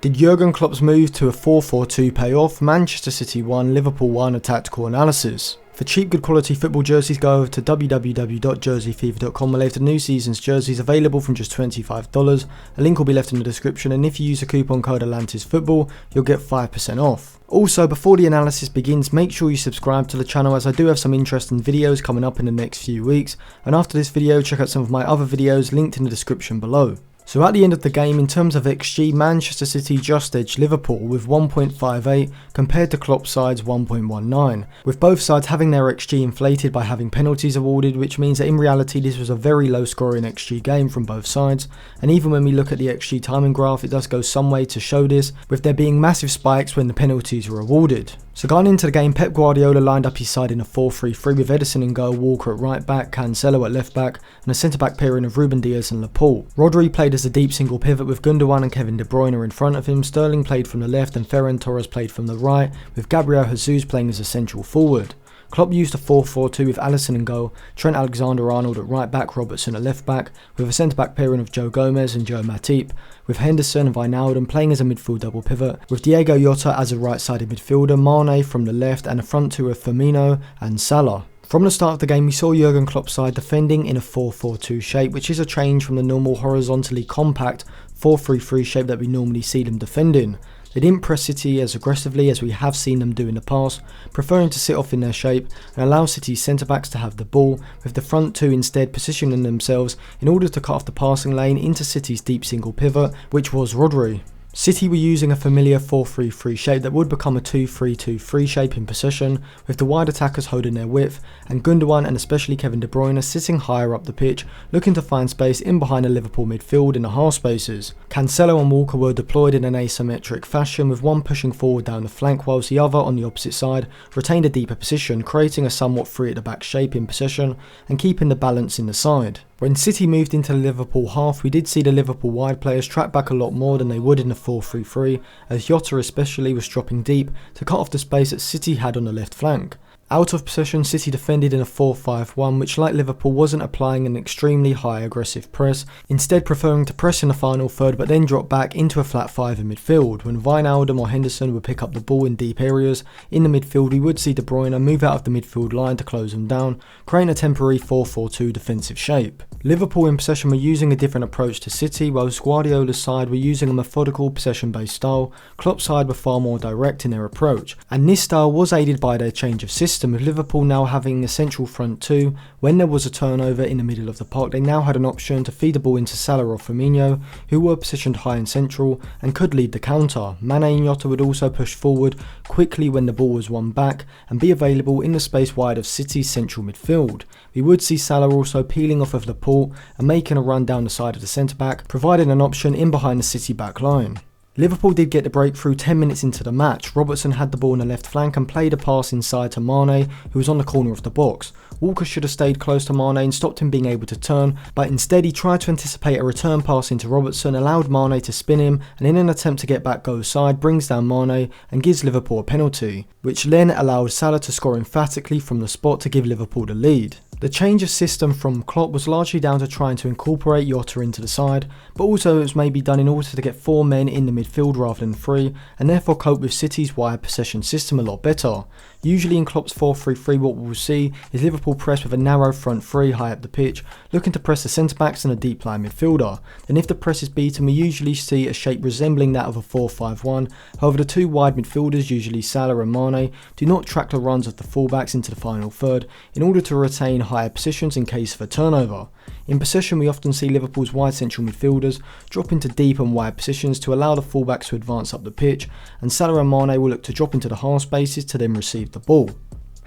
Did Jurgen Klopp's move to a 4-4-2 pay off? Manchester City won, Liverpool won, a tactical analysis. For cheap, good quality football jerseys, go over to www.jerseyfever.com where they have the new season's jerseys available from just $25. A link will be left in the description, and if you use the coupon code ATLANTISFOOTBALL, you'll get 5% off. Also, before the analysis begins, make sure you subscribe to the channel as I do have some interesting videos coming up in the next few weeks, and after this video, check out some of my other videos linked in the description below. So at the end of the game, in terms of XG, Manchester City just edged Liverpool with 1.58 compared to Klopp's side's 1.19, with both sides having their XG inflated by having penalties awarded, which means that in reality this was a very low scoring XG game from both sides, and even when we look at the XG timing graph, it does go some way to show this, with there being massive spikes when the penalties were awarded. So going into the game, Pep Guardiola lined up his side in a 4-3-3 with Maddison in goal, Walker at right back, Cancelo at left back, and a centre back pairing of Ruben Dias and Laporte. Rodri played as a deep single pivot with Gundogan and Kevin De Bruyne in front of him, Sterling played from the left and Ferran Torres played from the right, with Gabriel Jesus playing as a central forward. Klopp used a 4-4-2 with Alisson in goal, Trent Alexander-Arnold at right back, Robertson at left back, with a centre back pairing of Joe Gomez and Joe Matip, with Henderson and Wijnaldum playing as a midfield double pivot, with Diego Jota as a right-sided midfielder, Mane from the left, and a front two of Firmino and Salah. From the start of the game, we saw Jurgen Klopp's side defending in a 4-4-2 shape, which is a change from the normal horizontally compact 4-3-3 shape that we normally see them defending. They didn't press City as aggressively as we have seen them do in the past, preferring to sit off in their shape and allow City's centre-backs to have the ball, with the front two instead positioning themselves in order to cut off the passing lane into City's deep single pivot, which was Rodri. City were using a familiar 4-3-3 shape that would become a 2-3-2-3 shape in possession, with the wide attackers holding their width, and Gundogan and especially Kevin De Bruyne sitting higher up the pitch, looking to find space in behind the Liverpool midfield in the half spaces. Cancelo and Walker were deployed in an asymmetric fashion, with one pushing forward down the flank whilst the other on the opposite side retained a deeper position, creating a somewhat free at the back shape in possession and keeping the balance in the side. When City moved into the Liverpool half, we did see the Liverpool wide players track back a lot more than they would in the 4-3-3, as Jota especially was dropping deep to cut off the space that City had on the left flank. Out of possession, City defended in a 4-5-1, which like Liverpool wasn't applying an extremely high aggressive press, instead preferring to press in the final third but then drop back into a flat 5 in midfield. When Wijnaldum or Henderson would pick up the ball in deep areas in the midfield, we would see De Bruyne move out of the midfield line to close them down, creating a temporary 4-4-2 defensive shape. Liverpool in possession were using a different approach to City, whilst Guardiola's side were using a methodical possession-based style. Klopp's side were far more direct in their approach, and this style was aided by their change of system, with Liverpool now having a central front two. When there was a turnover in the middle of the park, they now had an option to feed the ball into Salah or Firmino, who were positioned high and central and could lead the counter. Mane and Jota would also push forward quickly when the ball was won back and be available in the space wide of City's central midfield. We would see Salah also peeling off of Laporte and making a run down the side of the centre-back, providing an option in behind the City back line. Liverpool did get the breakthrough 10 minutes into the match. Robertson had the ball on the left flank and played a pass inside to Mane, who was on the corner of the box. Walker should have stayed close to Mane and stopped him being able to turn, but instead he tried to anticipate a return pass into Robertson, allowed Mane to spin him, and in an attempt to get back goal side, brings down Mane and gives Liverpool a penalty, which then allowed Salah to score emphatically from the spot to give Liverpool the lead. The change of system from Klopp was largely down to trying to incorporate Jota into the side, but also it was maybe done in order to get 4 men in the midfield rather than 3, and therefore cope with City's wide possession system a lot better. Usually in Klopp's 4-3-3 what we will see is Liverpool press with a narrow front 3 high up the pitch, looking to press the centre-backs and a deep line midfielder. Then if the press is beaten, we usually see a shape resembling that of a 4-5-1, however the two wide midfielders, usually Salah and Mane, do not track the runs of the fullbacks into the final third in order to retain higher positions in case of a turnover. In possession, we often see Liverpool's wide central midfielders drop into deep and wide positions to allow the fullbacks to advance up the pitch, and Salah and Mane will look to drop into the half spaces to then receive the ball.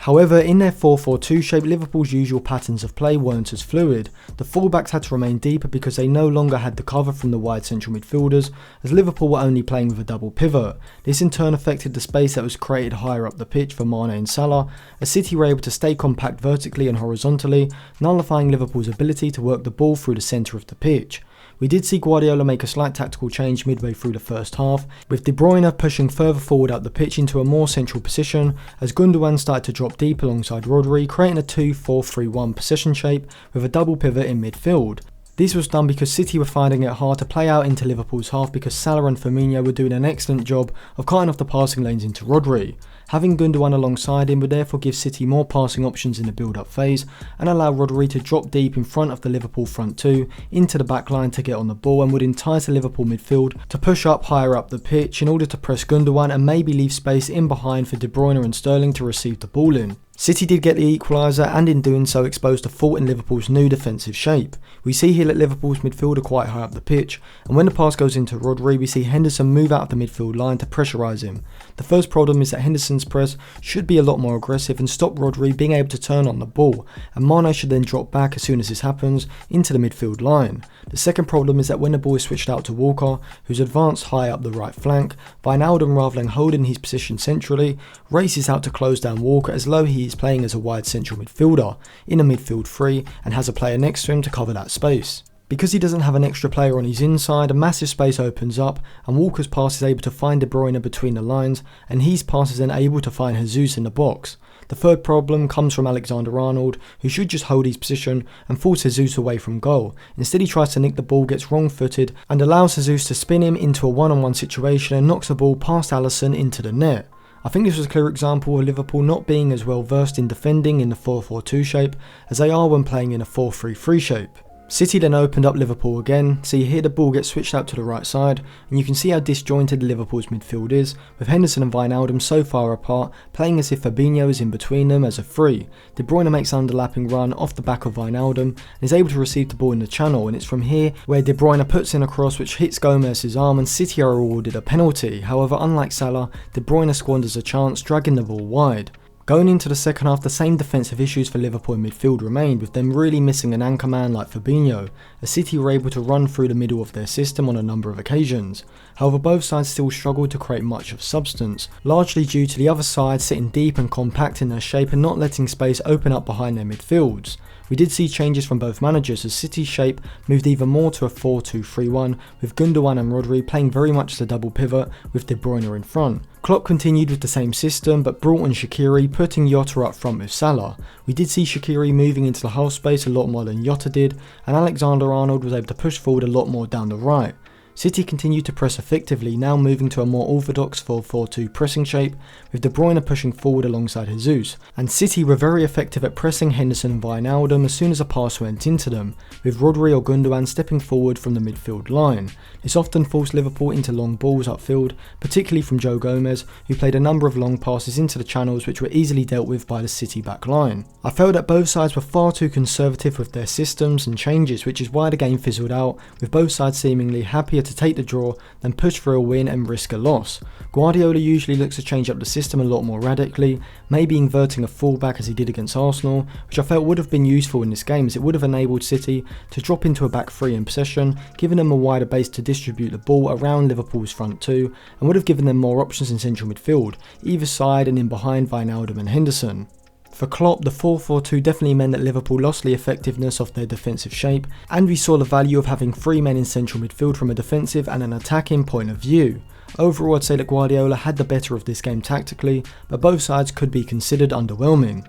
However, in their 4-4-2 shape, Liverpool's usual patterns of play weren't as fluid. The fullbacks had to remain deeper because they no longer had the cover from the wide central midfielders, as Liverpool were only playing with a double pivot. This in turn affected the space that was created higher up the pitch for Mane and Salah, as City were able to stay compact vertically and horizontally, nullifying Liverpool's ability to work the ball through the centre of the pitch. We did see Guardiola make a slight tactical change midway through the first half, with De Bruyne pushing further forward up the pitch into a more central position as Gundogan started to drop deep alongside Rodri, creating a 2-4-3-1 possession shape with a double pivot in midfield. This was done because City were finding it hard to play out into Liverpool's half because Salah and Firmino were doing an excellent job of cutting off the passing lanes into Rodri. Having Gundogan alongside him would therefore give City more passing options in the build-up phase and allow Rodri to drop deep in front of the Liverpool front two into the back line to get on the ball, and would entice the Liverpool midfield to push up higher up the pitch in order to press Gundogan and maybe leave space in behind for De Bruyne and Sterling to receive the ball in. City did get the equaliser and in doing so exposed a fault in Liverpool's new defensive shape. We see here that Liverpool's midfield are quite high up the pitch, and when the pass goes into Rodri we see Henderson move out of the midfield line to pressurise him. The first problem is that Henderson's press should be a lot more aggressive and stop Rodri being able to turn on the ball, and Mane should then drop back as soon as this happens into the midfield line. The second problem is that when the ball is switched out to Walker, who's advanced high up the right flank, Wijnaldum, rather than holding his position centrally, races out to close down Walker as though he is playing as a wide central midfielder in a midfield three and has a player next to him to cover that space. Because he doesn't have an extra player on his inside, a massive space opens up and Walker's pass is able to find De Bruyne between the lines, and his pass is then able to find Jesus in the box. The third problem comes from Alexander-Arnold, who should just hold his position and force Jesus away from goal. Instead he tries to nick the ball, gets wrong footed and allows Jesus to spin him into a one-on-one situation and knocks the ball past Alisson into the net. I think this was a clear example of Liverpool not being as well versed in defending in the 4-4-2 shape as they are when playing in a 4-3-3 shape. City then opened up Liverpool again, so you hear the ball get switched out to the right side, and you can see how disjointed Liverpool's midfield is, with Henderson and Wijnaldum so far apart, playing as if Fabinho is in between them as a free. De Bruyne makes an underlapping run off the back of Wijnaldum and is able to receive the ball in the channel, and it's from here where De Bruyne puts in a cross which hits Gomez's arm and City are awarded a penalty. However, unlike Salah, De Bruyne squanders a chance, dragging the ball wide. Going into the second half, the same defensive issues for Liverpool in midfield remained, with them really missing an anchor man like Fabinho, as City were able to run through the middle of their system on a number of occasions. However, both sides still struggled to create much of substance, largely due to the other side sitting deep and compact in their shape and not letting space open up behind their midfields. We did see changes from both managers as City's shape moved even more to a 4-2-3-1, with Gundogan and Rodri playing very much as a double pivot with De Bruyne in front. Klopp continued with the same system but brought in Shaqiri, putting Jota up front with Salah. We did see Shaqiri moving into the half space a lot more than Jota did, and Alexander-Arnold was able to push forward a lot more down the right. City continued to press effectively, now moving to a more orthodox 4-4-2 pressing shape, with De Bruyne pushing forward alongside Jesus, and City were very effective at pressing Henderson and Wijnaldum as soon as a pass went into them, with Rodri or Gundogan stepping forward from the midfield line. This often forced Liverpool into long balls upfield, particularly from Joe Gomez, who played a number of long passes into the channels which were easily dealt with by the City back line. I felt that both sides were far too conservative with their systems and changes, which is why the game fizzled out, with both sides seemingly happier to take the draw than push for a win and risk a loss. Guardiola usually looks to change up the system a lot more radically, maybe inverting a fullback as he did against Arsenal, which I felt would have been useful in this game as it would have enabled City to drop into a back three in possession, giving them a wider base to distribute the ball around Liverpool's front two, and would have given them more options in central midfield, either side and in behind Wijnaldum and Henderson. For Klopp, the 4-4-2 definitely meant that Liverpool lost the effectiveness of their defensive shape, and we saw the value of having three men in central midfield from a defensive and an attacking point of view. Overall, I'd say that Guardiola had the better of this game tactically, but both sides could be considered underwhelming.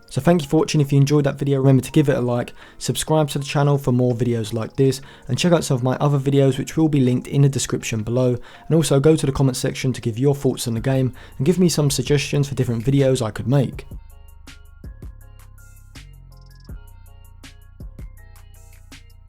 So thank you for watching. If you enjoyed that video, remember to give it a like, subscribe to the channel for more videos like this, and check out some of my other videos which will be linked in the description below, and also go to the comment section to give your thoughts on the game and give me some suggestions for different videos I could make.